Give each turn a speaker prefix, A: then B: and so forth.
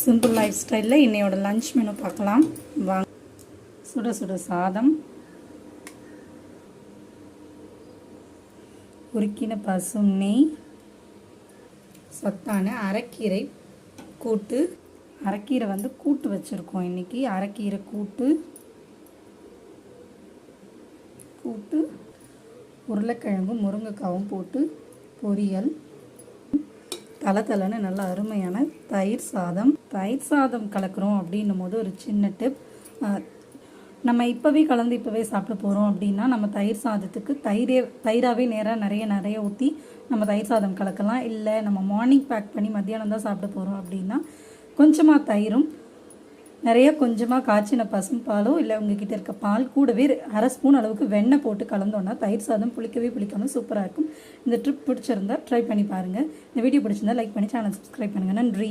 A: Simple life ஸ்டைலில் இன்னையோட lunch menu பார்க்கலாம் வாங்க. சுட சுட சாதம், உருக்கின பசும் நெய், சத்தான அரைக்கீரை கூட்டு. அரைக்கீரை கூட்டு வச்சுருக்கோம் இன்றைக்கி. அரைக்கீரை கூட்டு, உருளைக்கிழங்கும் முருங்கைக்காவும் போட்டு பொரியல், தலை நல்ல அருமையான தயிர் சாதம் கலக்கிறோம் அப்படின்னும் போது ஒரு சின்ன டிப். நம்ம இப்போவே கலந்து இப்போவே சாப்பிட போகிறோம் அப்படின்னா நம்ம தயிர் சாதத்துக்கு தயிராகவே நிறைய ஊற்றி நம்ம தயிர் சாதம் கலக்கலாம். இல்லை நம்ம மார்னிங் பேக் பண்ணி மத்தியானம் தான் சாப்பிட போகிறோம் அப்படின்னா கொஞ்சமாக தயிரும் கொஞ்சமாக காய்ச்சின பசும்பாலோ இல்லை உங்ககிட்ட இருக்க பால் கூடவே அரை ஸ்பூன் அளவுக்கு வெண்ணெய் போட்டு கலந்தோன்னா தயிர் சாதம் புளிக்காமல் சூப்பராக இருக்கும். இந்த ட்ரிப் பிடிச்சிருந்தா ட்ரை பண்ணி பாருங்கள். இந்த வீடியோ பிடிச்சிருந்தா லைக் பண்ணி சேனல் சப்ஸ்கிரைப் பண்ணுங்கள். நன்றி.